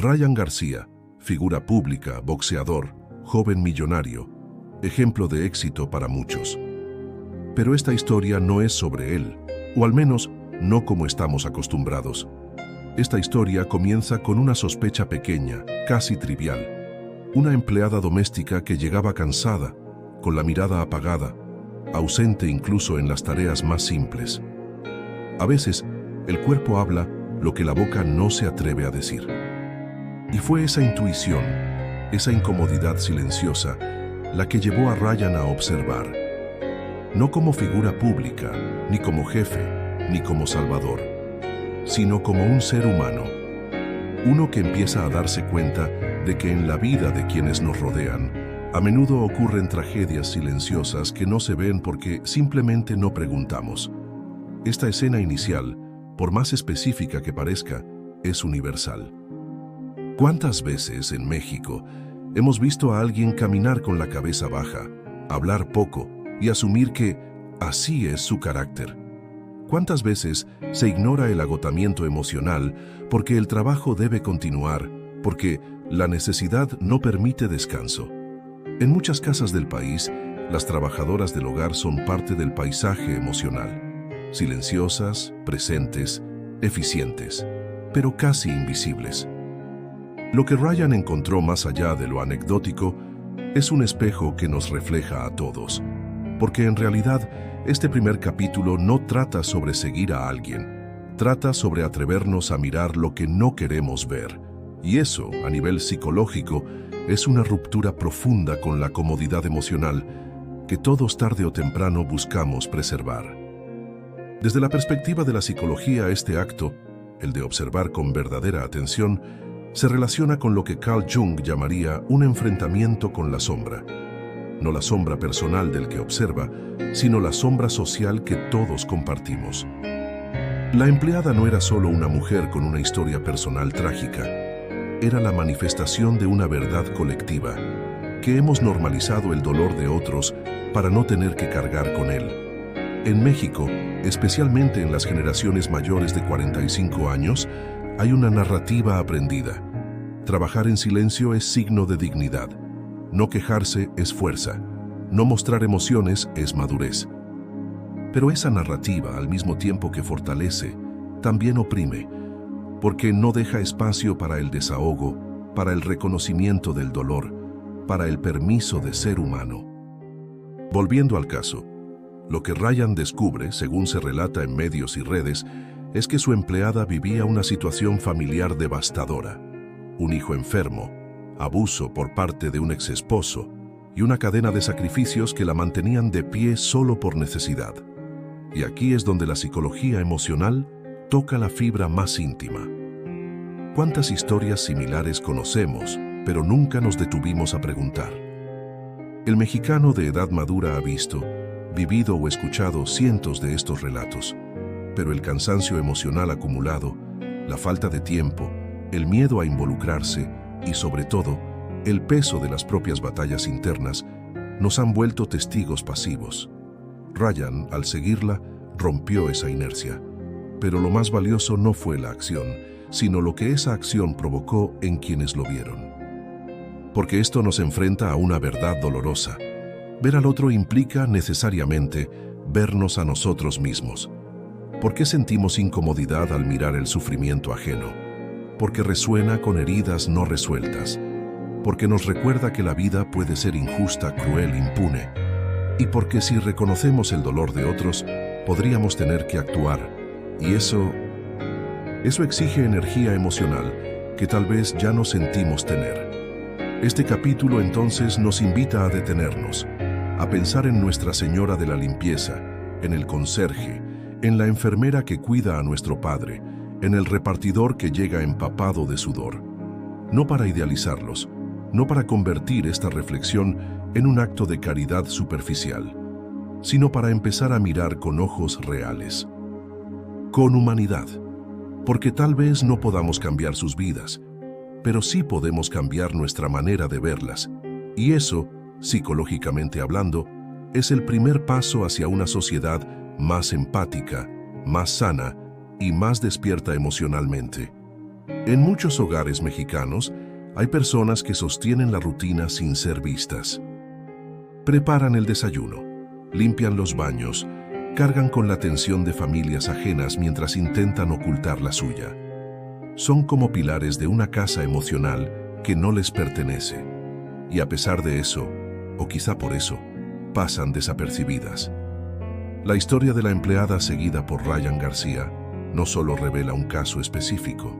Ryan García, figura pública, boxeador, joven millonario, ejemplo de éxito para muchos. Pero esta historia no es sobre él, o al menos no como estamos acostumbrados. Esta historia comienza con una sospecha pequeña, casi trivial. Una empleada doméstica que llegaba cansada, con la mirada apagada, ausente incluso en las tareas más simples. A veces, el cuerpo habla lo que la boca no se atreve a decir. Y fue esa intuición, esa incomodidad silenciosa, la que llevó a Ryan a observar. No como figura pública, ni como jefe, ni como salvador, sino como un ser humano. Uno que empieza a darse cuenta de que en la vida de quienes nos rodean, a menudo ocurren tragedias silenciosas que no se ven porque simplemente no preguntamos. Esta escena inicial, por más específica que parezca, es universal. ¿Cuántas veces en México hemos visto a alguien caminar con la cabeza baja, hablar poco y asumir que así es su carácter? ¿Cuántas veces se ignora el agotamiento emocional porque el trabajo debe continuar, porque la necesidad no permite descanso? En muchas casas del país, las trabajadoras del hogar son parte del paisaje emocional, silenciosas, presentes, eficientes, pero casi invisibles. Lo que Ryan encontró más allá de lo anecdótico es un espejo que nos refleja a todos, porque en realidad este primer capítulo no trata sobre seguir a alguien, trata sobre atrevernos a mirar lo que no queremos ver, y eso, a nivel psicológico, es una ruptura profunda con la comodidad emocional que todos tarde o temprano buscamos preservar. Desde la perspectiva de la psicología, este acto, el de observar con verdadera atención, se relaciona con lo que Carl Jung llamaría un enfrentamiento con la sombra. No la sombra personal del que observa, sino la sombra social que todos compartimos. La empleada no era solo una mujer con una historia personal trágica, era la manifestación de una verdad colectiva, que hemos normalizado el dolor de otros para no tener que cargar con él. En México, especialmente en las generaciones mayores de 45 años, hay una narrativa aprendida. Trabajar en silencio es signo de dignidad. No quejarse es fuerza. No mostrar emociones es madurez. Pero esa narrativa, al mismo tiempo que fortalece, también oprime, porque no deja espacio para el desahogo, para el reconocimiento del dolor, para el permiso de ser humano. Volviendo al caso, lo que Ryan descubre, según se relata en medios y redes, es que su empleada vivía una situación familiar devastadora. Un hijo enfermo, abuso por parte de un exesposo y una cadena de sacrificios que la mantenían de pie solo por necesidad. Y aquí es donde la psicología emocional toca la fibra más íntima. ¿Cuántas historias similares conocemos, pero nunca nos detuvimos a preguntar? El mexicano de edad madura ha visto, vivido o escuchado cientos de estos relatos, pero el cansancio emocional acumulado, la falta de tiempo, el miedo a involucrarse y, sobre todo, el peso de las propias batallas internas nos han vuelto testigos pasivos. Ryan, al seguirla, rompió esa inercia. Pero lo más valioso no fue la acción, sino lo que esa acción provocó en quienes lo vieron. Porque esto nos enfrenta a una verdad dolorosa. Ver al otro implica necesariamente vernos a nosotros mismos. ¿Por qué sentimos incomodidad al mirar el sufrimiento ajeno? Porque resuena con heridas no resueltas. Porque nos recuerda que la vida puede ser injusta, cruel, impune. Y porque si reconocemos el dolor de otros, podríamos tener que actuar. Y eso exige energía emocional que tal vez ya no sentimos tener. Este capítulo entonces nos invita a detenernos, a pensar en Nuestra Señora de la Limpieza, en el conserje, en la enfermera que cuida a nuestro Padre, en el repartidor que llega empapado de sudor. No para idealizarlos, no para convertir esta reflexión en un acto de caridad superficial, sino para empezar a mirar con ojos reales, con humanidad, porque tal vez no podamos cambiar sus vidas, pero sí podemos cambiar nuestra manera de verlas, y eso, psicológicamente hablando, es el primer paso hacia una sociedad más empática, más sana y más despierta emocionalmente. En muchos hogares mexicanos hay personas que sostienen la rutina sin ser vistas. Preparan el desayuno, limpian los baños, cargan con la tensión de familias ajenas mientras intentan ocultar la suya. Son como pilares de una casa emocional que no les pertenece. Y a pesar de eso, o quizá por eso, pasan desapercibidas. La historia de la empleada seguida por Ryan García no solo revela un caso específico.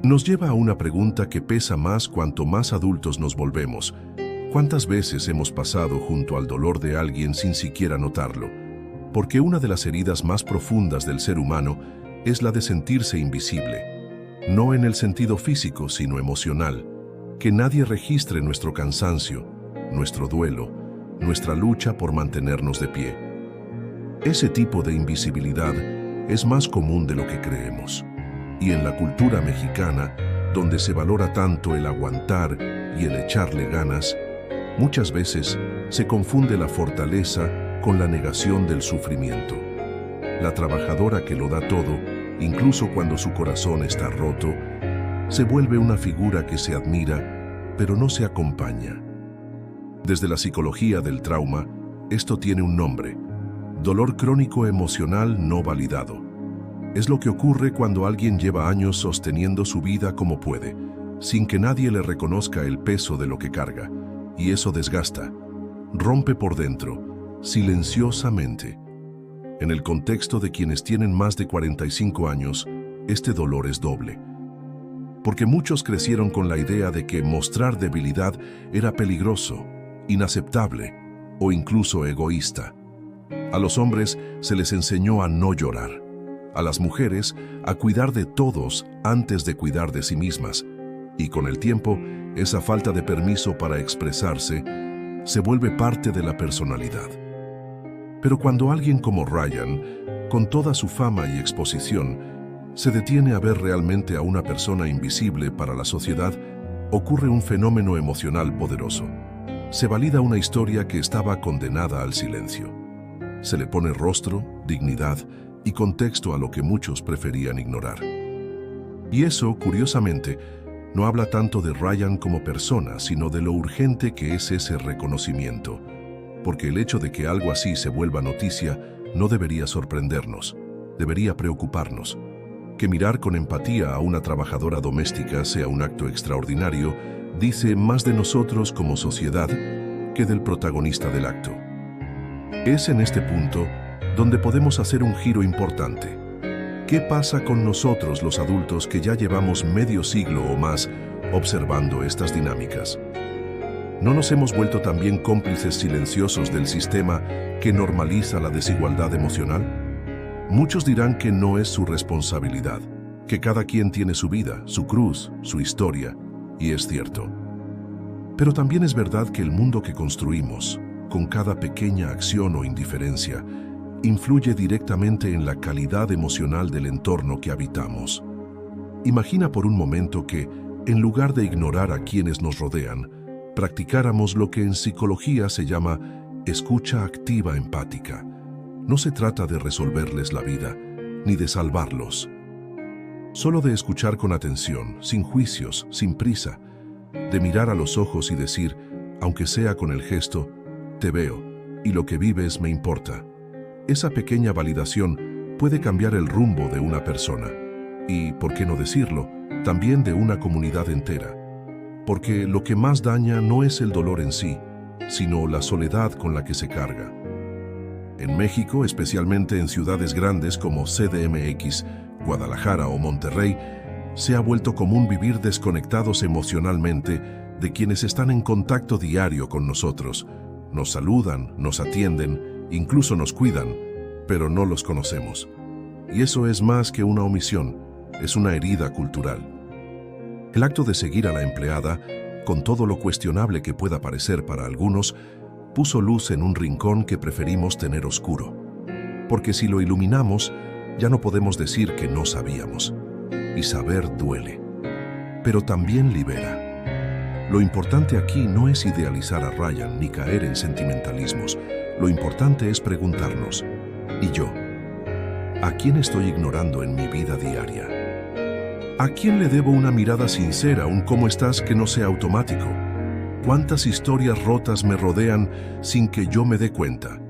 Nos lleva a una pregunta que pesa más cuanto más adultos nos volvemos. ¿Cuántas veces hemos pasado junto al dolor de alguien sin siquiera notarlo? Porque una de las heridas más profundas del ser humano es la de sentirse invisible. No en el sentido físico, sino emocional. Que nadie registre nuestro cansancio, nuestro duelo, nuestra lucha por mantenernos de pie. Ese tipo de invisibilidad es más común de lo que creemos. Y en la cultura mexicana, donde se valora tanto el aguantar y el echarle ganas, muchas veces se confunde la fortaleza con la negación del sufrimiento. La trabajadora que lo da todo, incluso cuando su corazón está roto, se vuelve una figura que se admira, pero no se acompaña. Desde la psicología del trauma, esto tiene un nombre: dolor crónico emocional no validado. Es lo que ocurre cuando alguien lleva años sosteniendo su vida como puede, sin que nadie le reconozca el peso de lo que carga, y eso desgasta, rompe por dentro, silenciosamente. En el contexto de quienes tienen más de 45 años, este dolor es doble. Porque muchos crecieron con la idea de que mostrar debilidad era peligroso, inaceptable o incluso egoísta. A los hombres se les enseñó a no llorar, a las mujeres a cuidar de todos antes de cuidar de sí mismas, y con el tiempo, esa falta de permiso para expresarse se vuelve parte de la personalidad. Pero cuando alguien como Ryan, con toda su fama y exposición, se detiene a ver realmente a una persona invisible para la sociedad, ocurre un fenómeno emocional poderoso. Se valida una historia que estaba condenada al silencio. Se le pone rostro, dignidad y contexto a lo que muchos preferían ignorar. Y eso, curiosamente, no habla tanto de Ryan como persona, sino de lo urgente que es ese reconocimiento. Porque el hecho de que algo así se vuelva noticia no debería sorprendernos, debería preocuparnos. Que mirar con empatía a una trabajadora doméstica sea un acto extraordinario, dice más de nosotros como sociedad que del protagonista del acto. Es en este punto donde podemos hacer un giro importante. ¿Qué pasa con nosotros los adultos que ya llevamos medio siglo o más observando estas dinámicas? ¿No nos hemos vuelto también cómplices silenciosos del sistema que normaliza la desigualdad emocional? Muchos dirán que no es su responsabilidad, que cada quien tiene su vida, su cruz, su historia, y es cierto. Pero también es verdad que el mundo que construimos, con cada pequeña acción o indiferencia, influye directamente en la calidad emocional del entorno que habitamos. Imagina por un momento que, en lugar de ignorar a quienes nos rodean, practicáramos lo que en psicología se llama escucha activa empática. No se trata de resolverles la vida, ni de salvarlos. Solo de escuchar con atención, sin juicios, sin prisa, de mirar a los ojos y decir, aunque sea con el gesto, te veo, y lo que vives me importa. Esa pequeña validación puede cambiar el rumbo de una persona y, por qué no decirlo, también de una comunidad entera. Porque lo que más daña no es el dolor en sí, sino la soledad con la que se carga. En México, especialmente en ciudades grandes como CDMX, Guadalajara o Monterrey, se ha vuelto común vivir desconectados emocionalmente de quienes están en contacto diario con nosotros. Nos saludan, nos atienden, incluso nos cuidan, pero no los conocemos. Y eso es más que una omisión, es una herida cultural. El acto de seguir a la empleada, con todo lo cuestionable que pueda parecer para algunos, puso luz en un rincón que preferimos tener oscuro. Porque si lo iluminamos, ya no podemos decir que no sabíamos. Y saber duele. Pero también libera. Lo importante aquí no es idealizar a Ryan ni caer en sentimentalismos. Lo importante es preguntarnos, ¿y yo? ¿A quién estoy ignorando en mi vida diaria? ¿A quién le debo una mirada sincera, un cómo estás que no sea automático? ¿Cuántas historias rotas me rodean sin que yo me dé cuenta?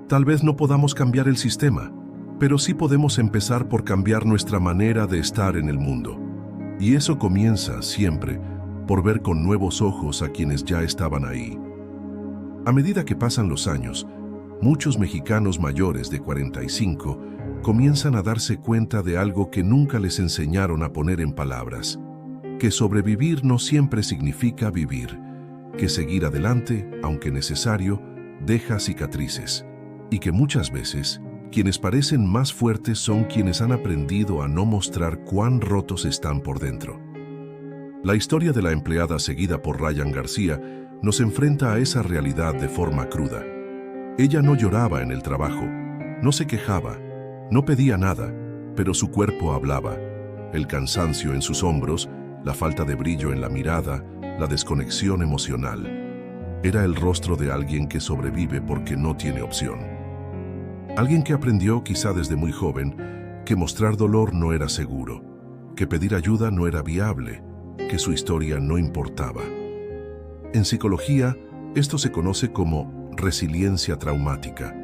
Tal vez no podamos cambiar el sistema, pero sí podemos empezar por cambiar nuestra manera de estar en el mundo. Y eso comienza siempre por ver con nuevos ojos a quienes ya estaban ahí. A medida que pasan los años, muchos mexicanos mayores de 45 comienzan a darse cuenta de algo que nunca les enseñaron a poner en palabras, que sobrevivir no siempre significa vivir, que seguir adelante, aunque necesario, deja cicatrices, y que muchas veces quienes parecen más fuertes son quienes han aprendido a no mostrar cuán rotos están por dentro. La historia de la empleada seguida por Ryan García nos enfrenta a esa realidad de forma cruda. Ella no lloraba en el trabajo, no se quejaba, no pedía nada, pero su cuerpo hablaba. El cansancio en sus hombros, la falta de brillo en la mirada, la desconexión emocional. Era el rostro de alguien que sobrevive porque no tiene opción. Alguien que aprendió, quizá desde muy joven, que mostrar dolor no era seguro, que pedir ayuda no era viable, que su historia no importaba. En psicología, esto se conoce como resiliencia traumática.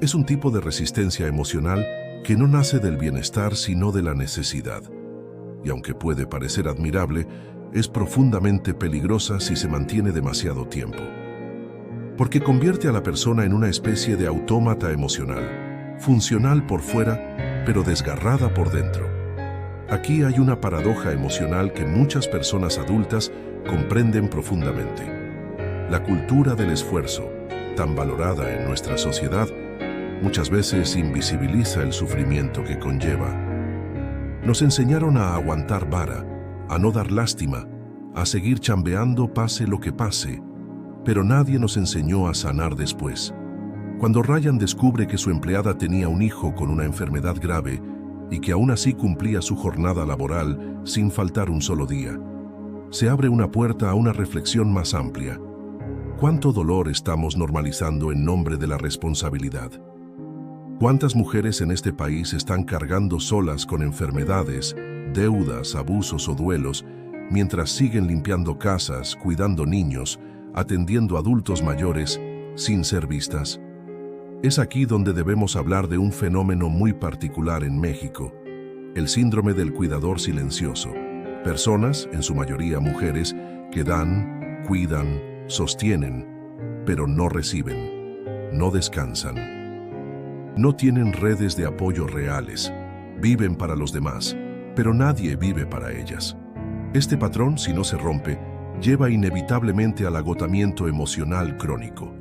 Es un tipo de resistencia emocional que no nace del bienestar sino de la necesidad. Y aunque puede parecer admirable, es profundamente peligrosa si se mantiene demasiado tiempo. Porque convierte a la persona en una especie de autómata emocional, funcional por fuera, pero desgarrada por dentro. Aquí hay una paradoja emocional que muchas personas adultas comprenden profundamente. La cultura del esfuerzo, tan valorada en nuestra sociedad, muchas veces invisibiliza el sufrimiento que conlleva. Nos enseñaron a aguantar vara, a no dar lástima, a seguir chambeando pase lo que pase, pero nadie nos enseñó a sanar después. Cuando Ryan descubre que su empleada tenía un hijo con una enfermedad grave y que aún así cumplía su jornada laboral sin faltar un solo día, se abre una puerta a una reflexión más amplia. ¿Cuánto dolor estamos normalizando en nombre de la responsabilidad? ¿Cuántas mujeres en este país están cargando solas con enfermedades, deudas, abusos o duelos, mientras siguen limpiando casas, cuidando niños, atendiendo adultos mayores, sin ser vistas? Es aquí donde debemos hablar de un fenómeno muy particular en México, el síndrome del cuidador silencioso. Personas, en su mayoría mujeres, que dan, cuidan, sostienen, pero no reciben, no descansan. No tienen redes de apoyo reales, viven para los demás, pero nadie vive para ellas. Este patrón, si no se rompe, lleva inevitablemente al agotamiento emocional crónico,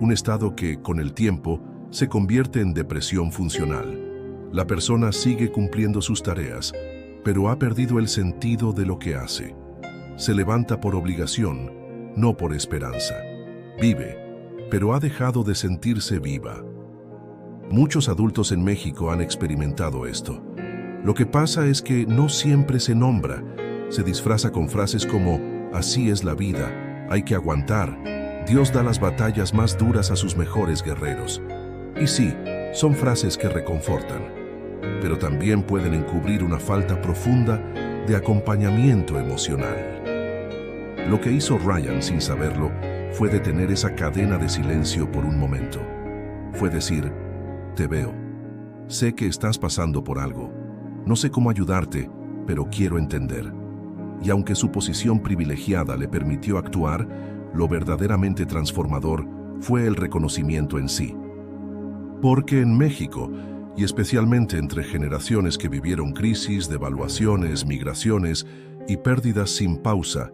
un estado que, con el tiempo, se convierte en depresión funcional. La persona sigue cumpliendo sus tareas, pero ha perdido el sentido de lo que hace. Se levanta por obligación, no por esperanza. Vive, pero ha dejado de sentirse viva. Muchos adultos en México han experimentado esto. Lo que pasa es que no siempre se nombra, se disfraza con frases como «así es la vida», «hay que aguantar», «Dios da las batallas más duras a sus mejores guerreros». Y sí, son frases que reconfortan, pero también pueden encubrir una falta profunda de acompañamiento emocional. Lo que hizo Ryan, sin saberlo, fue detener esa cadena de silencio por un momento. Fue decir, te veo, sé que estás pasando por algo, no sé cómo ayudarte, pero quiero entender. Y aunque su posición privilegiada le permitió actuar, lo verdaderamente transformador fue el reconocimiento en sí. Porque en México, y especialmente entre generaciones que vivieron crisis, devaluaciones, migraciones y pérdidas sin pausa,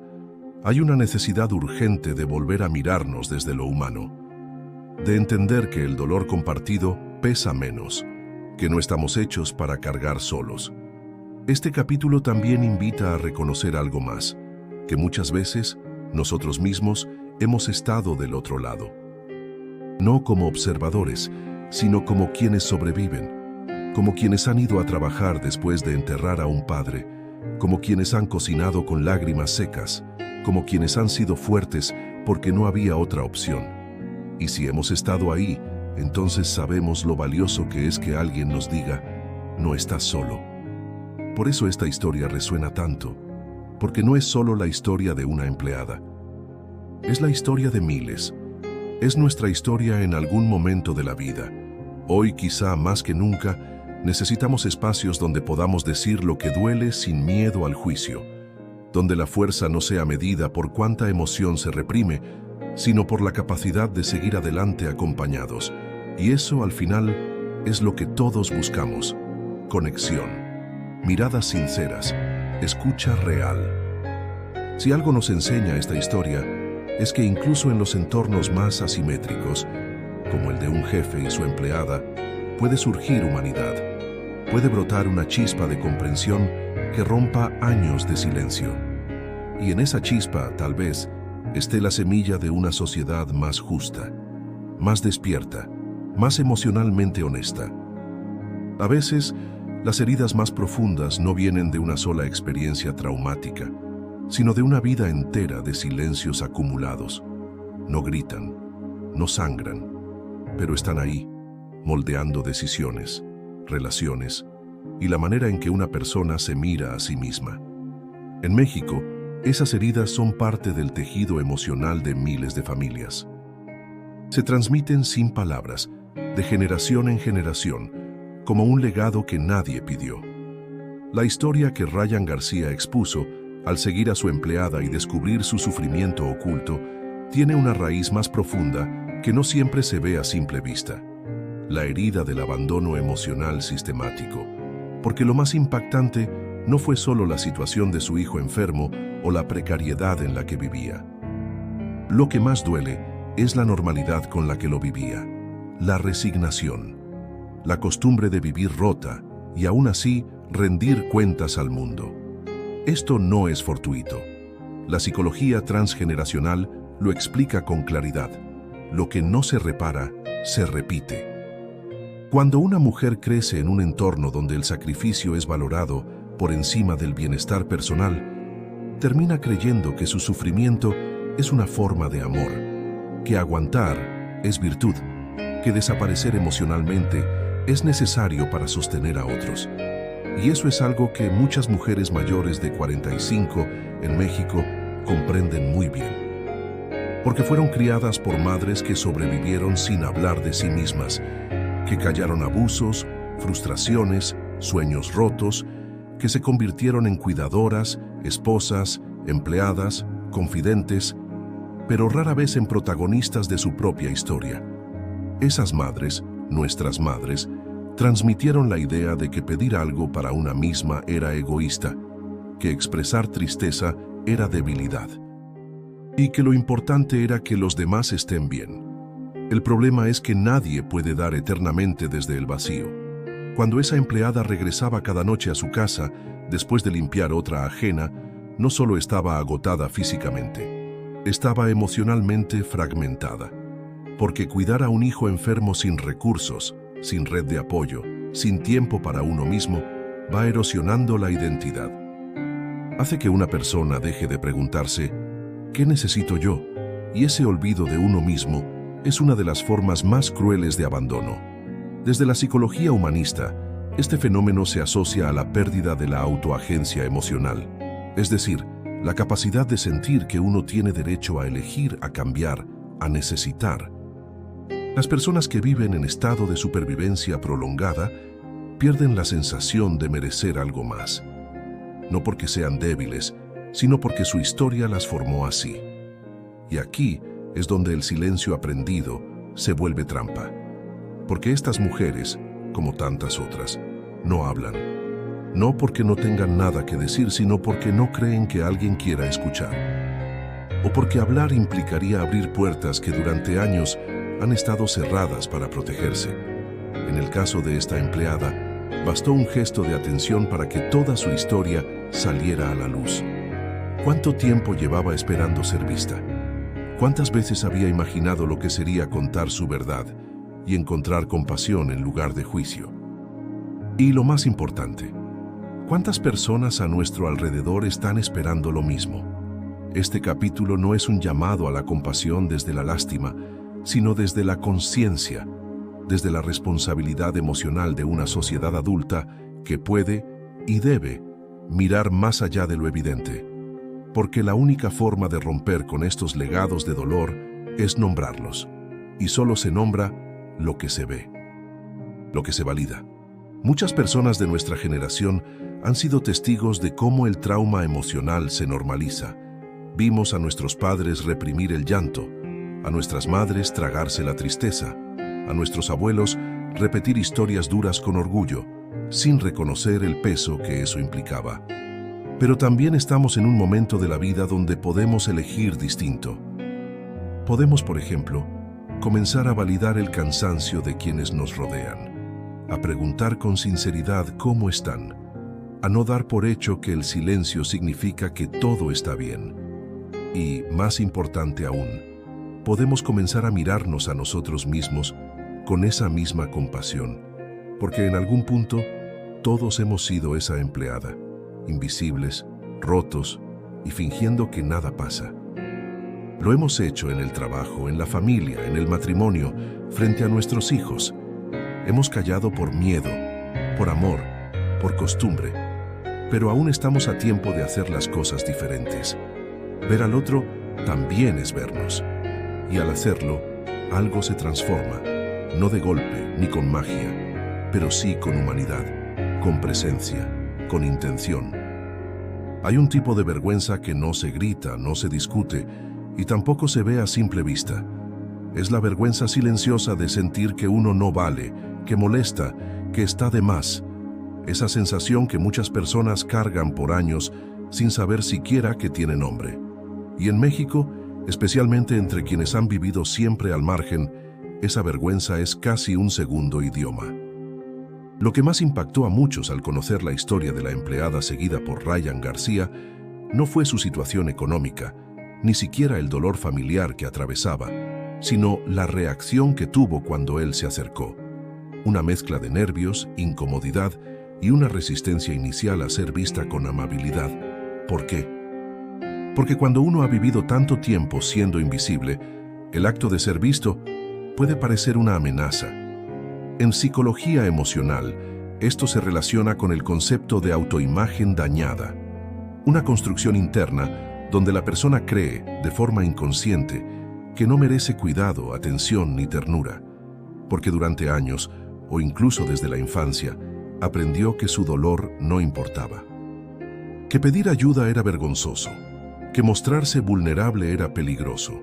hay una necesidad urgente de volver a mirarnos desde lo humano, de entender que el dolor compartido pesa menos, que no estamos hechos para cargar solos. Este capítulo también invita a reconocer algo más, que muchas veces nosotros mismos hemos estado del otro lado. No como observadores, sino como quienes sobreviven, como quienes han ido a trabajar después de enterrar a un padre, como quienes han cocinado con lágrimas secas, como quienes han sido fuertes porque no había otra opción. Y si hemos estado ahí, entonces sabemos lo valioso que es que alguien nos diga, no estás solo. Por eso esta historia resuena tanto, porque no es solo la historia de una empleada. Es la historia de miles. Es nuestra historia en algún momento de la vida. Hoy, quizá más que nunca, necesitamos espacios donde podamos decir lo que duele sin miedo al juicio, donde la fuerza no sea medida por cuánta emoción se reprime, sino por la capacidad de seguir adelante acompañados. Y eso, al final, es lo que todos buscamos: conexión, miradas sinceras, escucha real. Si algo nos enseña esta historia, es que incluso en los entornos más asimétricos, como el de un jefe y su empleada, puede surgir humanidad, puede brotar una chispa de comprensión que rompa años de silencio. Y en esa chispa, tal vez, esté la semilla de una sociedad más justa, más despierta, más emocionalmente honesta. A veces, las heridas más profundas no vienen de una sola experiencia traumática, sino de una vida entera de silencios acumulados. No gritan, no sangran, pero están ahí, moldeando decisiones, relaciones y la manera en que una persona se mira a sí misma. En México, esas heridas son parte del tejido emocional de miles de familias. Se transmiten sin palabras, de generación en generación, como un legado que nadie pidió. La historia que Ryan García expuso, al seguir a su empleada y descubrir su sufrimiento oculto, tiene una raíz más profunda que no siempre se ve a simple vista: la herida del abandono emocional sistemático. Porque lo más impactante no fue solo la situación de su hijo enfermo o la precariedad en la que vivía. Lo que más duele es la normalidad con la que lo vivía, la resignación, la costumbre de vivir rota y aún así rendir cuentas al mundo. Esto no es fortuito. La psicología transgeneracional lo explica con claridad: lo que no se repara, se repite. Cuando una mujer crece en un entorno donde el sacrificio es valorado por encima del bienestar personal, termina creyendo que su sufrimiento es una forma de amor, que aguantar es virtud, que desaparecer emocionalmente es necesario para sostener a otros. Y eso es algo que muchas mujeres mayores de 45 en México comprenden muy bien. Porque fueron criadas por madres que sobrevivieron sin hablar de sí mismas, que callaron abusos, frustraciones, sueños rotos, que se convirtieron en cuidadoras, esposas, empleadas, confidentes, pero rara vez en protagonistas de su propia historia. Esas madres, nuestras madres, transmitieron la idea de que pedir algo para una misma era egoísta, que expresar tristeza era debilidad, y que lo importante era que los demás estén bien. El problema es que nadie puede dar eternamente desde el vacío. Cuando esa empleada regresaba cada noche a su casa, después de limpiar otra ajena, no solo estaba agotada físicamente, estaba emocionalmente fragmentada. Porque cuidar a un hijo enfermo sin recursos, sin red de apoyo, sin tiempo para uno mismo, va erosionando la identidad. Hace que una persona deje de preguntarse: ¿qué necesito yo? Y ese olvido de uno mismo es una de las formas más crueles de abandono. Desde la psicología humanista, este fenómeno se asocia a la pérdida de la autoagencia emocional, es decir, la capacidad de sentir que uno tiene derecho a elegir, a cambiar, a necesitar. Las personas que viven en estado de supervivencia prolongada pierden la sensación de merecer algo más, no porque sean débiles, sino porque su historia las formó así. Y aquí es donde el silencio aprendido se vuelve trampa. Porque estas mujeres, como tantas otras, no hablan. No porque no tengan nada que decir, sino porque no creen que alguien quiera escuchar. O porque hablar implicaría abrir puertas que durante años han estado cerradas para protegerse. En el caso de esta empleada, bastó un gesto de atención para que toda su historia saliera a la luz. ¿Cuánto tiempo llevaba esperando ser vista? ¿Cuántas veces había imaginado lo que sería contar su verdad y encontrar compasión en lugar de juicio? Y lo más importante, ¿cuántas personas a nuestro alrededor están esperando lo mismo? Este capítulo no es un llamado a la compasión desde la lástima, sino desde la conciencia, desde la responsabilidad emocional de una sociedad adulta que puede y debe mirar más allá de lo evidente, porque la única forma de romper con estos legados de dolor es nombrarlos, y solo se nombra lo que se ve, lo que se valida. Muchas personas de nuestra generación han sido testigos de cómo el trauma emocional se normaliza. Vimos a nuestros padres reprimir el llanto, a nuestras madres tragarse la tristeza, a nuestros abuelos repetir historias duras con orgullo, sin reconocer el peso que eso implicaba. Pero también estamos en un momento de la vida donde podemos elegir distinto. Podemos, por ejemplo, comenzar a validar el cansancio de quienes nos rodean, a preguntar con sinceridad cómo están, a no dar por hecho que el silencio significa que todo está bien. Y, más importante aún, podemos comenzar a mirarnos a nosotros mismos con esa misma compasión, porque en algún punto todos hemos sido esa empleada, invisibles, rotos y fingiendo que nada pasa. Lo hemos hecho en el trabajo, en la familia, en el matrimonio, frente a nuestros hijos. Hemos callado por miedo, por amor, por costumbre, pero aún estamos a tiempo de hacer las cosas diferentes. Ver al otro también es vernos, y al hacerlo, algo se transforma, no de golpe ni con magia, pero sí con humanidad, con presencia, con intención. Hay un tipo de vergüenza que no se grita, no se discute, y tampoco se ve a simple vista. Es la vergüenza silenciosa de sentir que uno no vale, que molesta, que está de más. Esa sensación que muchas personas cargan por años sin saber siquiera que tiene nombre. Y en México, especialmente entre quienes han vivido siempre al margen, esa vergüenza es casi un segundo idioma. Lo que más impactó a muchos al conocer la historia de la empleada seguida por Ryan García no fue su situación económica, ni siquiera el dolor familiar que atravesaba, sino la reacción que tuvo cuando él se acercó. Una mezcla de nervios, incomodidad y una resistencia inicial a ser vista con amabilidad. ¿Por qué? Porque cuando uno ha vivido tanto tiempo siendo invisible, el acto de ser visto puede parecer una amenaza. En psicología emocional, esto se relaciona con el concepto de autoimagen dañada, una construcción interna donde la persona cree, de forma inconsciente, que no merece cuidado, atención ni ternura, porque durante años, o incluso desde la infancia, aprendió que su dolor no importaba, que pedir ayuda era vergonzoso, que mostrarse vulnerable era peligroso.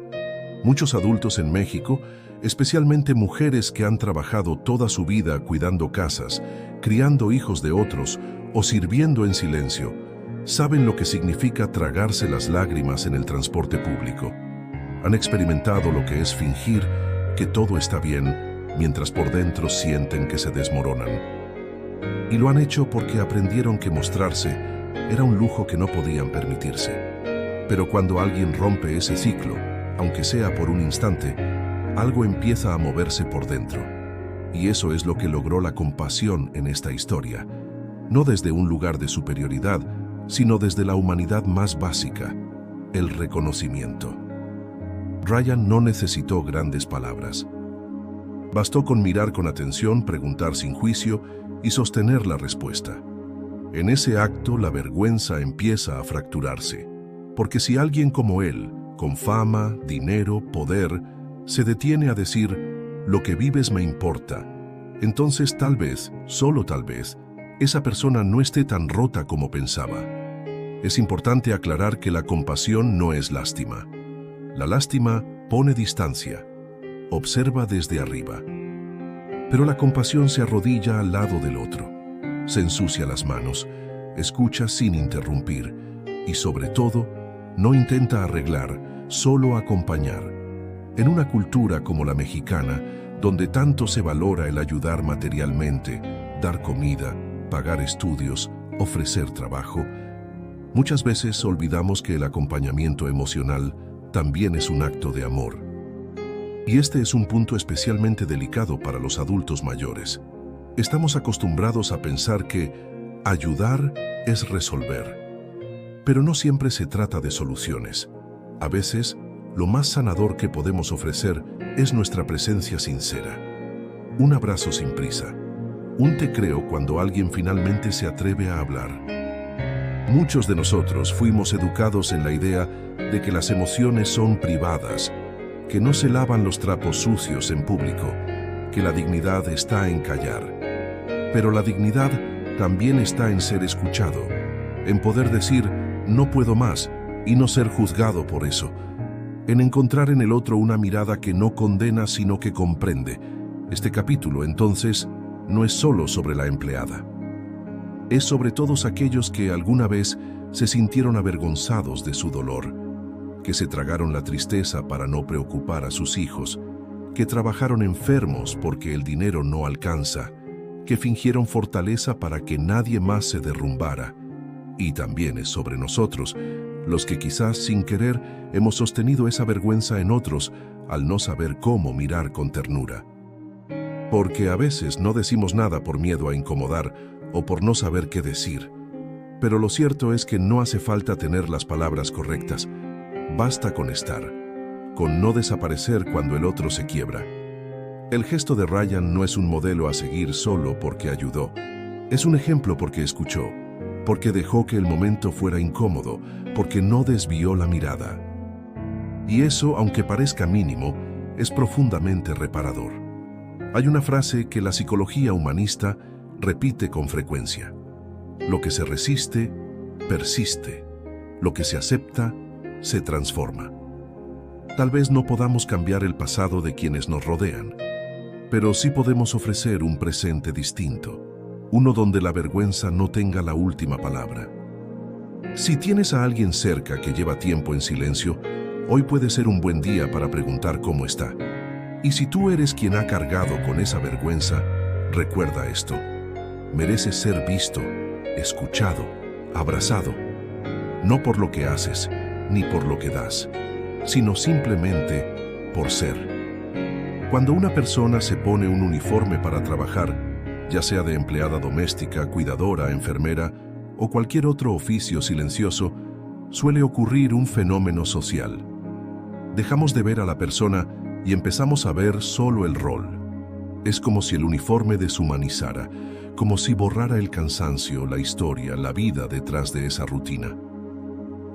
Muchos adultos en México, especialmente mujeres que han trabajado toda su vida cuidando casas, criando hijos de otros o sirviendo en silencio, saben lo que significa tragarse las lágrimas en el transporte público. Han experimentado lo que es fingir que todo está bien mientras por dentro sienten que se desmoronan. Y lo han hecho porque aprendieron que mostrarse era un lujo que no podían permitirse. Pero cuando alguien rompe ese ciclo, aunque sea por un instante, algo empieza a moverse por dentro. Y eso es lo que logró la compasión en esta historia, no desde un lugar de superioridad, sino desde la humanidad más básica, el reconocimiento. Ryan no necesitó grandes palabras. Bastó con mirar con atención, preguntar sin juicio y sostener la respuesta. En ese acto, la vergüenza empieza a fracturarse, porque si alguien como él, con fama, dinero, poder, se detiene a decir, lo que vives me importa, entonces tal vez, solo tal vez, esa persona no esté tan rota como pensaba. Es importante aclarar que la compasión no es lástima. La lástima pone distancia, observa desde arriba. Pero la compasión se arrodilla al lado del otro, se ensucia las manos, escucha sin interrumpir y sobre todo, no intenta arreglar, solo acompañar. En una cultura como la mexicana, donde tanto se valora el ayudar materialmente, dar comida, pagar estudios, ofrecer trabajo, muchas veces olvidamos que el acompañamiento emocional también es un acto de amor. Y este es un punto especialmente delicado para los adultos mayores. Estamos acostumbrados a pensar que ayudar es resolver. Pero no siempre se trata de soluciones. A veces, lo más sanador que podemos ofrecer es nuestra presencia sincera. Un abrazo sin prisa, Un te creo cuando alguien finalmente se atreve a hablar. Muchos de nosotros fuimos educados en la idea de que las emociones son privadas, que no se lavan los trapos sucios en público, que la dignidad está en callar. Pero la dignidad también está en ser escuchado, en poder decir no puedo más y no ser juzgado por eso, en encontrar en el otro una mirada que no condena sino que comprende. Este capítulo, entonces, no es solo sobre la empleada. Es sobre todos aquellos que alguna vez se sintieron avergonzados de su dolor, que se tragaron la tristeza para no preocupar a sus hijos, que trabajaron enfermos porque el dinero no alcanza, que fingieron fortaleza para que nadie más se derrumbara. Y también es sobre nosotros, los que quizás sin querer hemos sostenido esa vergüenza en otros al no saber cómo mirar con ternura. Porque a veces no decimos nada por miedo a incomodar o por no saber qué decir. Pero lo cierto es que no hace falta tener las palabras correctas. Basta con estar, con no desaparecer cuando el otro se quiebra. El gesto de Ryan no es un modelo a seguir solo porque ayudó. Es un ejemplo porque escuchó, porque dejó que el momento fuera incómodo, porque no desvió la mirada. Y eso, aunque parezca mínimo, es profundamente reparador. Hay una frase que la psicología humanista repite con frecuencia. Lo que se resiste, persiste. Lo que se acepta, se transforma. Tal vez no podamos cambiar el pasado de quienes nos rodean, pero sí podemos ofrecer un presente distinto, uno donde la vergüenza no tenga la última palabra. Si tienes a alguien cerca que lleva tiempo en silencio, hoy puede ser un buen día para preguntar cómo está. Y si tú eres quien ha cargado con esa vergüenza, recuerda esto. Mereces ser visto, escuchado, abrazado, no por lo que haces, ni por lo que das, sino simplemente por ser. Cuando una persona se pone un uniforme para trabajar, ya sea de empleada doméstica, cuidadora, enfermera o cualquier otro oficio silencioso, suele ocurrir un fenómeno social. Dejamos de ver a la persona y empezamos a ver solo el rol. Es como si el uniforme deshumanizara, como si borrara el cansancio, la historia, la vida detrás de esa rutina.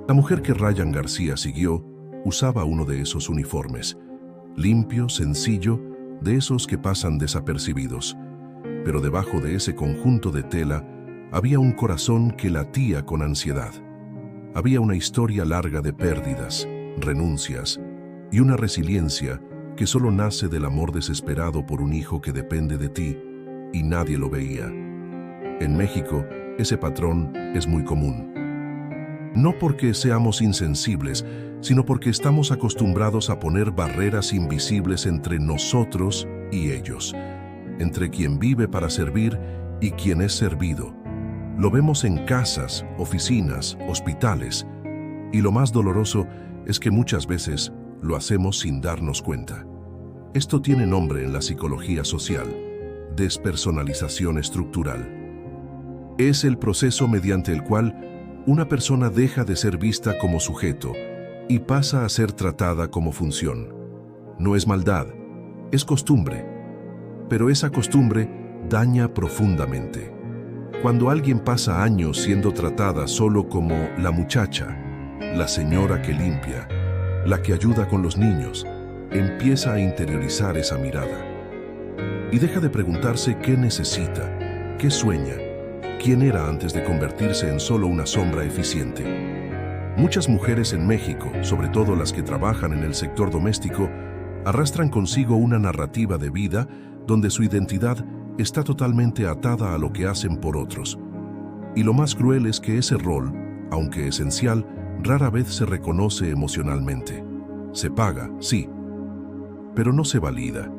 La mujer que Ryan García siguió usaba uno de esos uniformes, limpio, sencillo, de esos que pasan desapercibidos. Pero debajo de ese conjunto de tela había un corazón que latía con ansiedad. Había una historia larga de pérdidas, renuncias y una resiliencia que solo nace del amor desesperado por un hijo que depende de ti y nadie lo veía. En México, ese patrón es muy común. No porque seamos insensibles, sino porque estamos acostumbrados a poner barreras invisibles entre nosotros y ellos, entre quien vive para servir y quien es servido. Lo vemos en casas, oficinas, hospitales, y lo más doloroso es que muchas veces lo hacemos sin darnos cuenta. Esto tiene nombre en la psicología social: despersonalización estructural. Es el proceso mediante el cual una persona deja de ser vista como sujeto y pasa a ser tratada como función. No es maldad, es costumbre, pero esa costumbre daña profundamente. Cuando alguien pasa años siendo tratada solo como la muchacha, la señora que limpia, la que ayuda con los niños, empieza a interiorizar esa mirada. Y deja de preguntarse qué necesita, qué sueña, quién era antes de convertirse en solo una sombra eficiente. Muchas mujeres en México, sobre todo las que trabajan en el sector doméstico, arrastran consigo una narrativa de vida donde su identidad está totalmente atada a lo que hacen por otros. Y lo más cruel es que ese rol, aunque esencial, rara vez se reconoce emocionalmente. Se paga, sí, pero no se valida,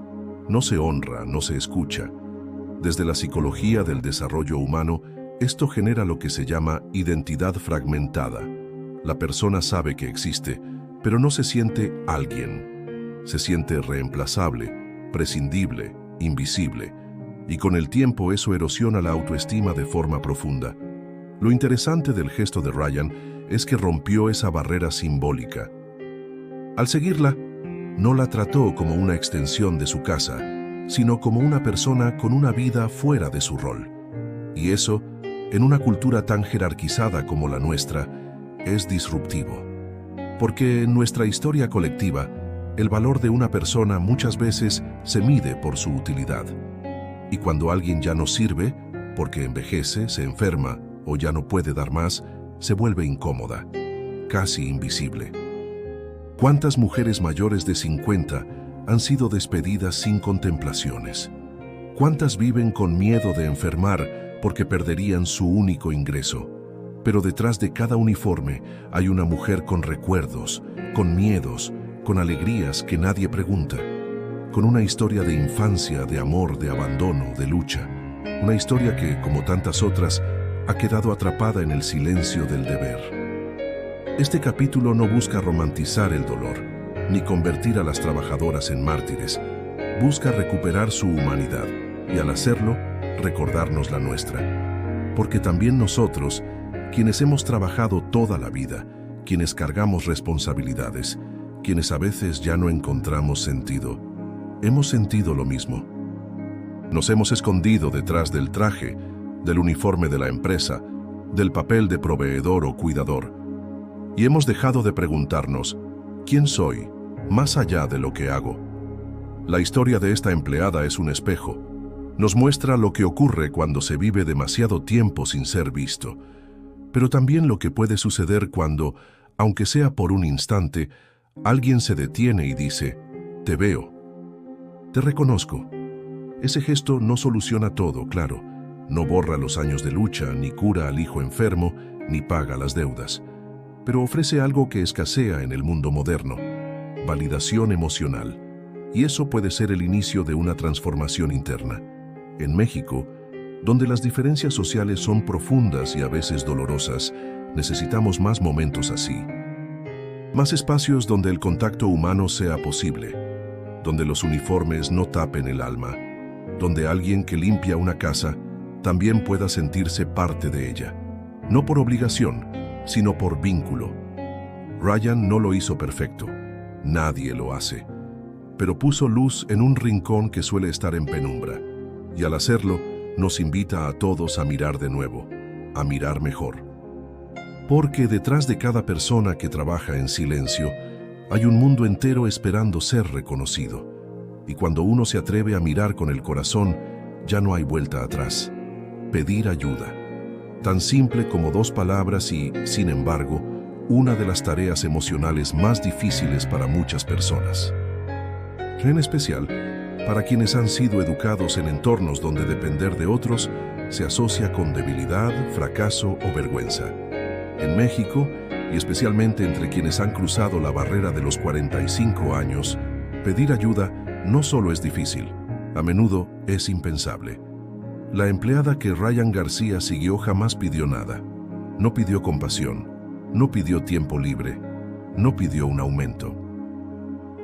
no se honra, no se escucha. Desde la psicología del desarrollo humano, esto genera lo que se llama identidad fragmentada. La persona sabe que existe, pero no se siente alguien. Se siente reemplazable, prescindible, invisible, y con el tiempo eso erosiona la autoestima de forma profunda. Lo interesante del gesto de Ryan es que rompió esa barrera simbólica. Al seguirla, no la trató como una extensión de su casa, sino como una persona con una vida fuera de su rol. Y eso, en una cultura tan jerarquizada como la nuestra, es disruptivo. Porque en nuestra historia colectiva, el valor de una persona muchas veces se mide por su utilidad. Y cuando alguien ya no sirve, porque envejece, se enferma o ya no puede dar más, se vuelve incómoda, casi invisible. ¿Cuántas mujeres mayores de 50 han sido despedidas sin contemplaciones? ¿Cuántas viven con miedo de enfermar porque perderían su único ingreso? Pero detrás de cada uniforme hay una mujer con recuerdos, con miedos, con alegrías que nadie pregunta, con una historia de infancia, de amor, de abandono, de lucha. Una historia que, como tantas otras, ha quedado atrapada en el silencio del deber. Este capítulo no busca romantizar el dolor, ni convertir a las trabajadoras en mártires. Busca recuperar su humanidad y, al hacerlo, recordarnos la nuestra. Porque también nosotros, quienes hemos trabajado toda la vida, quienes cargamos responsabilidades, quienes a veces ya no encontramos sentido, hemos sentido lo mismo. Nos hemos escondido detrás del traje, del uniforme de la empresa, del papel de proveedor o cuidador, y hemos dejado de preguntarnos, ¿quién soy, más allá de lo que hago? La historia de esta empleada es un espejo. Nos muestra lo que ocurre cuando se vive demasiado tiempo sin ser visto, pero también lo que puede suceder cuando, aunque sea por un instante, alguien se detiene y dice, te veo, te reconozco. Ese gesto no soluciona todo, claro, no borra los años de lucha, ni cura al hijo enfermo, ni paga las deudas, pero ofrece algo que escasea en el mundo moderno, validación emocional, y eso puede ser el inicio de una transformación interna. En México, donde las diferencias sociales son profundas y a veces dolorosas, necesitamos más momentos así. Más espacios donde el contacto humano sea posible, donde los uniformes no tapen el alma, donde alguien que limpia una casa también pueda sentirse parte de ella, no por obligación, sino por vínculo. Ryan no lo hizo perfecto, nadie lo hace, pero puso luz en un rincón que suele estar en penumbra, y al hacerlo, nos invita a todos a mirar de nuevo, a mirar mejor. Porque detrás de cada persona que trabaja en silencio, hay un mundo entero esperando ser reconocido. Y cuando uno se atreve a mirar con el corazón, ya no hay vuelta atrás. Pedir ayuda. Tan simple como 2 palabras y, sin embargo, una de las tareas emocionales más difíciles para muchas personas. En especial, para quienes han sido educados en entornos donde depender de otros se asocia con debilidad, fracaso o vergüenza. En México, y especialmente entre quienes han cruzado la barrera de los 45 años, pedir ayuda no solo es difícil, a menudo es impensable. La empleada que Ryan García siguió jamás pidió nada. No pidió compasión, no pidió tiempo libre, no pidió un aumento.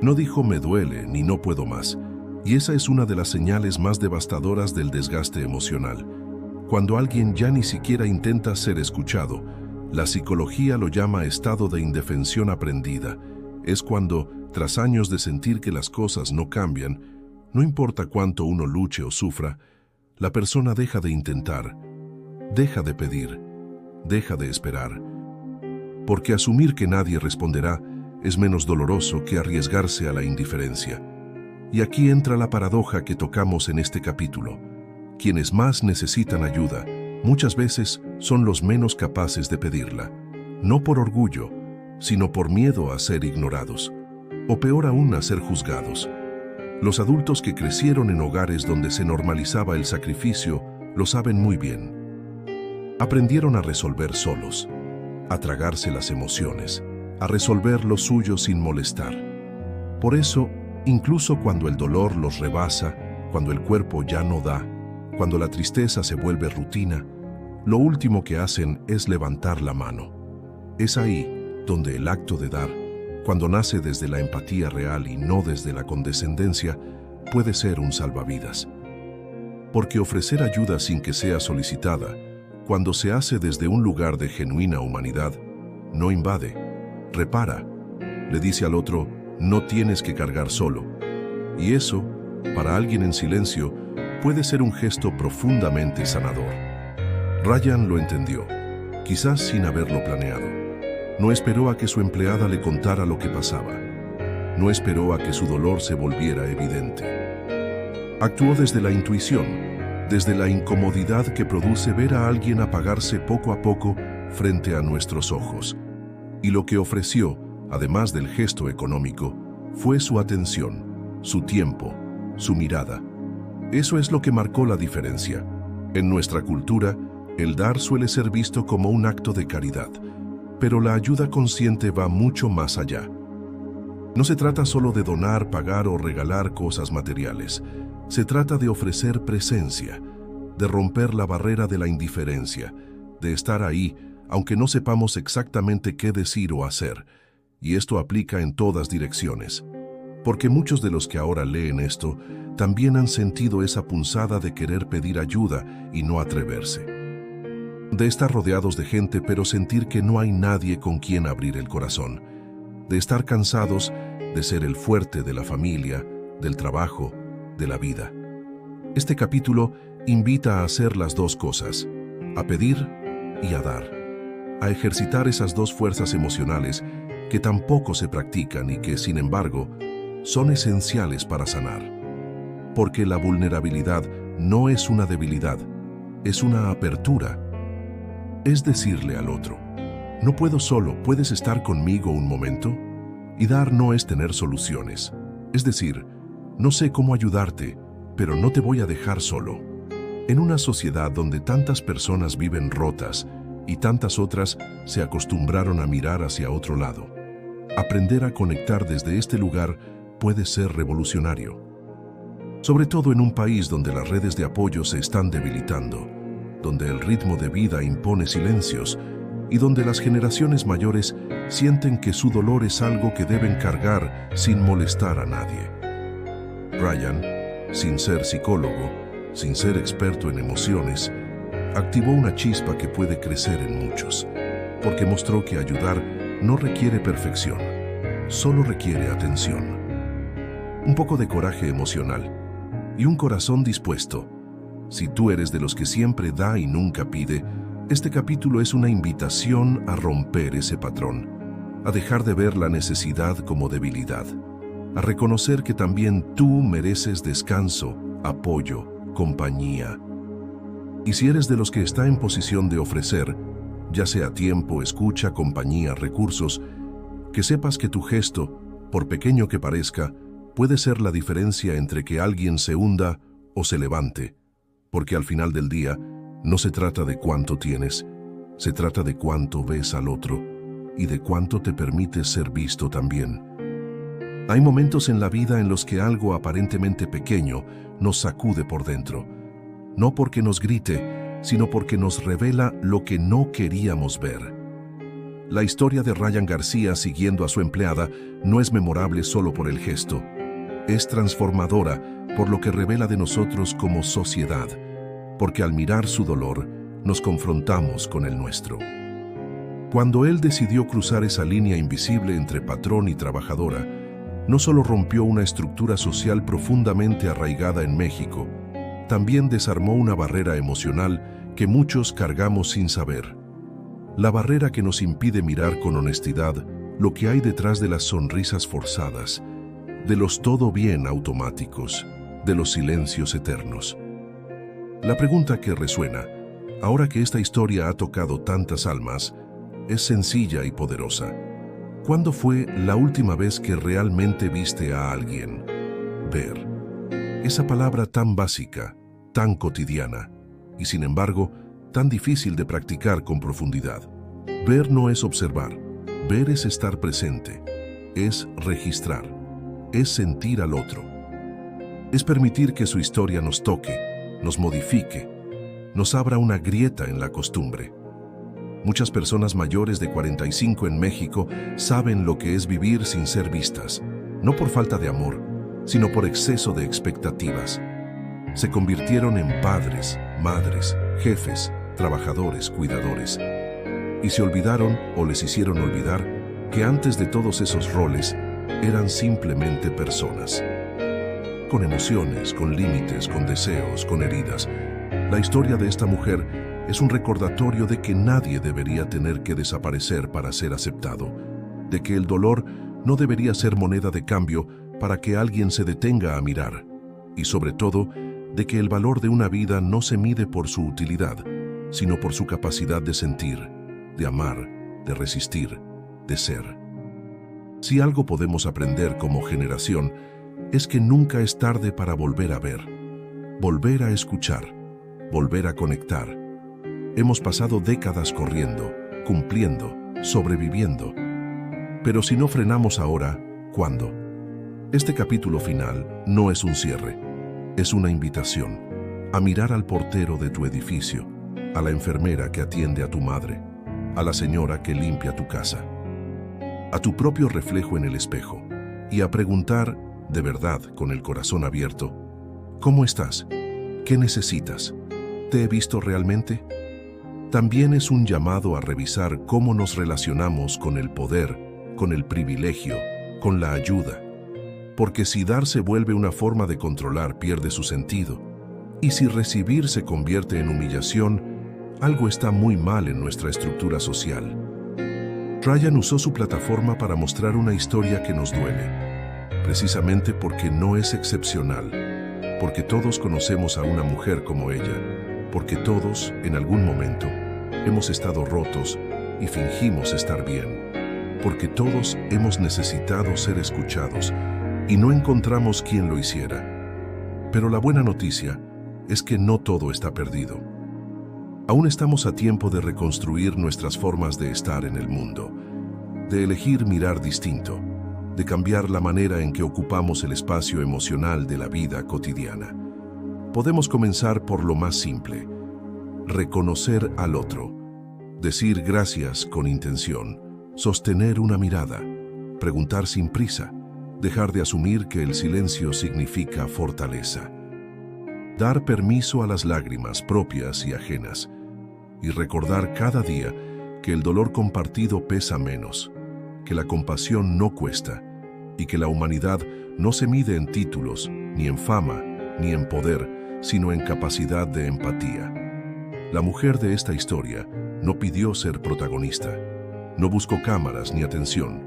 No dijo me duele ni no puedo más, y esa es una de las señales más devastadoras del desgaste emocional. Cuando alguien ya ni siquiera intenta ser escuchado, la psicología lo llama estado de indefensión aprendida. Es cuando, tras años de sentir que las cosas no cambian, no importa cuánto uno luche o sufra, la persona deja de intentar, deja de pedir, deja de esperar. Porque asumir que nadie responderá es menos doloroso que arriesgarse a la indiferencia. Y aquí entra la paradoja que tocamos en este capítulo. Quienes más necesitan ayuda, muchas veces son los menos capaces de pedirla, no por orgullo, sino por miedo a ser ignorados, o peor aún a ser juzgados. Los adultos que crecieron en hogares donde se normalizaba el sacrificio lo saben muy bien. Aprendieron a resolver solos, a tragarse las emociones, a resolver lo suyo sin molestar. Por eso, incluso cuando el dolor los rebasa, cuando el cuerpo ya no da, cuando la tristeza se vuelve rutina, lo último que hacen es levantar la mano. Es ahí donde el acto de dar, cuando nace desde la empatía real y no desde la condescendencia, puede ser un salvavidas. Porque ofrecer ayuda sin que sea solicitada, cuando se hace desde un lugar de genuina humanidad, no invade, repara, le dice al otro, no tienes que cargar solo. Y eso para alguien en silencio, puede ser un gesto profundamente sanador. Ryan lo entendió, quizás sin haberlo planeado. No esperó a que su empleada le contara lo que pasaba. No esperó a que su dolor se volviera evidente. Actuó desde la intuición, desde la incomodidad que produce ver a alguien apagarse poco a poco frente a nuestros ojos. Y lo que ofreció, además del gesto económico, fue su atención, su tiempo, su mirada. Eso es lo que marcó la diferencia. En nuestra cultura, el dar suele ser visto como un acto de caridad, pero la ayuda consciente va mucho más allá. No se trata solo de donar, pagar o regalar cosas materiales. Se trata de ofrecer presencia, de romper la barrera de la indiferencia, de estar ahí, aunque no sepamos exactamente qué decir o hacer. Y esto aplica en todas direcciones. Porque muchos de los que ahora leen esto también han sentido esa punzada de querer pedir ayuda y no atreverse. De estar rodeados de gente pero sentir que no hay nadie con quien abrir el corazón. De estar cansados de ser el fuerte de la familia, del trabajo, de la vida. Este capítulo invita a hacer las dos cosas, a pedir y a dar, a ejercitar esas dos fuerzas emocionales que tampoco se practican y que, sin embargo, son esenciales para sanar. Porque la vulnerabilidad no es una debilidad, es una apertura. Es decirle al otro, no puedo solo, ¿puedes estar conmigo un momento? Y dar no es tener soluciones. Es decir, no sé cómo ayudarte, pero no te voy a dejar solo. En una sociedad donde tantas personas viven rotas y tantas otras se acostumbraron a mirar hacia otro lado, aprender a conectar desde este lugar puede ser revolucionario. Sobre todo en un país donde las redes de apoyo se están debilitando, donde el ritmo de vida impone silencios y donde las generaciones mayores sienten que su dolor es algo que deben cargar sin molestar a nadie. Ryan, sin ser psicólogo, sin ser experto en emociones, activó una chispa que puede crecer en muchos, porque mostró que ayudar no requiere perfección, solo requiere atención. Un poco de coraje emocional y un corazón dispuesto. Si tú eres de los que siempre da y nunca pide, este capítulo es una invitación a romper ese patrón, a dejar de ver la necesidad como debilidad, a reconocer que también tú mereces descanso, apoyo, compañía. Y si eres de los que está en posición de ofrecer, ya sea tiempo, escucha, compañía, recursos, que sepas que tu gesto, por pequeño que parezca, puede ser la diferencia entre que alguien se hunda o se levante, porque al final del día no se trata de cuánto tienes, se trata de cuánto ves al otro y de cuánto te permites ser visto también. Hay momentos en la vida en los que algo aparentemente pequeño nos sacude por dentro, no porque nos grite, sino porque nos revela lo que no queríamos ver. La historia de Ryan García siguiendo a su empleada no es memorable solo por el gesto, es transformadora por lo que revela de nosotros como sociedad, porque al mirar su dolor, nos confrontamos con el nuestro. Cuando él decidió cruzar esa línea invisible entre patrón y trabajadora, no solo rompió una estructura social profundamente arraigada en México, también desarmó una barrera emocional que muchos cargamos sin saber. La barrera que nos impide mirar con honestidad lo que hay detrás de las sonrisas forzadas, de los todo bien automáticos, de los silencios eternos. La pregunta que resuena, ahora que esta historia ha tocado tantas almas, es sencilla y poderosa. ¿Cuándo fue la última vez que realmente viste a alguien? Ver. Esa palabra tan básica, tan cotidiana, y sin embargo, tan difícil de practicar con profundidad. Ver no es observar, ver es estar presente, es registrar, es sentir al otro. Es permitir que su historia nos toque, nos modifique, nos abra una grieta en la costumbre. Muchas personas mayores de 45 en México saben lo que es vivir sin ser vistas, no por falta de amor, sino por exceso de expectativas. Se convirtieron en padres, madres, jefes, trabajadores, cuidadores. Y se olvidaron o les hicieron olvidar que antes de todos esos roles eran simplemente personas. con emociones, con límites, con deseos, con heridas. La historia de esta mujer es un recordatorio de que nadie debería tener que desaparecer para ser aceptado, de que el dolor no debería ser moneda de cambio para que alguien se detenga a mirar, y sobre todo, de que el valor de una vida no se mide por su utilidad, sino por su capacidad de sentir, de amar, de resistir, de ser. Si algo podemos aprender como generación, es que nunca es tarde para volver a ver, volver a escuchar, volver a conectar. Hemos pasado décadas corriendo, cumpliendo, sobreviviendo. Pero si no frenamos ahora, ¿cuándo? Este capítulo final no es un cierre, es una invitación a mirar al portero de tu edificio, a la enfermera que atiende a tu madre, a la señora que limpia tu casa, a tu propio reflejo en el espejo y a preguntar, de verdad, con el corazón abierto, ¿cómo estás? ¿Qué necesitas? ¿Te he visto realmente? También es un llamado a revisar cómo nos relacionamos con el poder, con el privilegio, con la ayuda. Porque si dar se vuelve una forma de controlar, pierde su sentido. Y si recibir se convierte en humillación, algo está muy mal en nuestra estructura social. Ryan usó su plataforma para mostrar una historia que nos duele, precisamente porque no es excepcional, porque todos conocemos a una mujer como ella, porque todos, en algún momento, hemos estado rotos y fingimos estar bien, porque todos hemos necesitado ser escuchados y no encontramos quien lo hiciera. Pero la buena noticia es que no todo está perdido. Aún estamos a tiempo de reconstruir nuestras formas de estar en el mundo, de elegir mirar distinto, de cambiar la manera en que ocupamos el espacio emocional de la vida cotidiana. Podemos comenzar por lo más simple: reconocer al otro, decir gracias con intención, sostener una mirada, preguntar sin prisa, dejar de asumir que el silencio significa fortaleza, dar permiso a las lágrimas propias y ajenas, y recordar cada día que el dolor compartido pesa menos, que la compasión no cuesta, y que la humanidad no se mide en títulos, ni en fama, ni en poder, sino en capacidad de empatía. La mujer de esta historia no pidió ser protagonista, no buscó cámaras ni atención,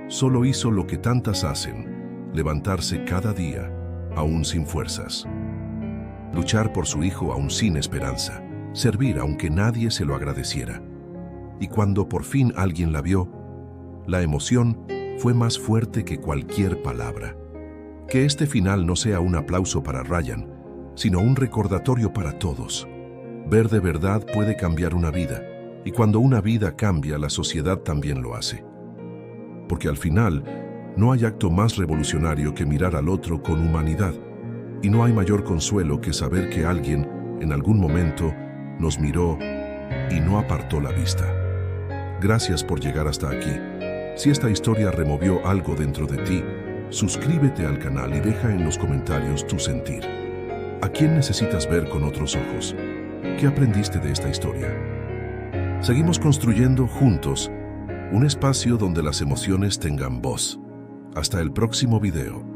solo hizo lo que tantas hacen: levantarse cada día, aún sin fuerzas. Luchar por su hijo aún sin esperanza, servir aunque nadie se lo agradeciera. Y cuando por fin alguien la vio, la emoción fue más fuerte que cualquier palabra. Que este final no sea un aplauso para Ryan, sino un recordatorio para todos. Ver de verdad puede cambiar una vida, y cuando una vida cambia, la sociedad también lo hace. Porque al final, no hay acto más revolucionario que mirar al otro con humanidad, y no hay mayor consuelo que saber que alguien, en algún momento, nos miró y no apartó la vista. Gracias por llegar hasta aquí. Si esta historia removió algo dentro de ti, suscríbete al canal y deja en los comentarios tu sentir. ¿A quién necesitas ver con otros ojos? ¿Qué aprendiste de esta historia? Seguimos construyendo juntos un espacio donde las emociones tengan voz. Hasta el próximo video.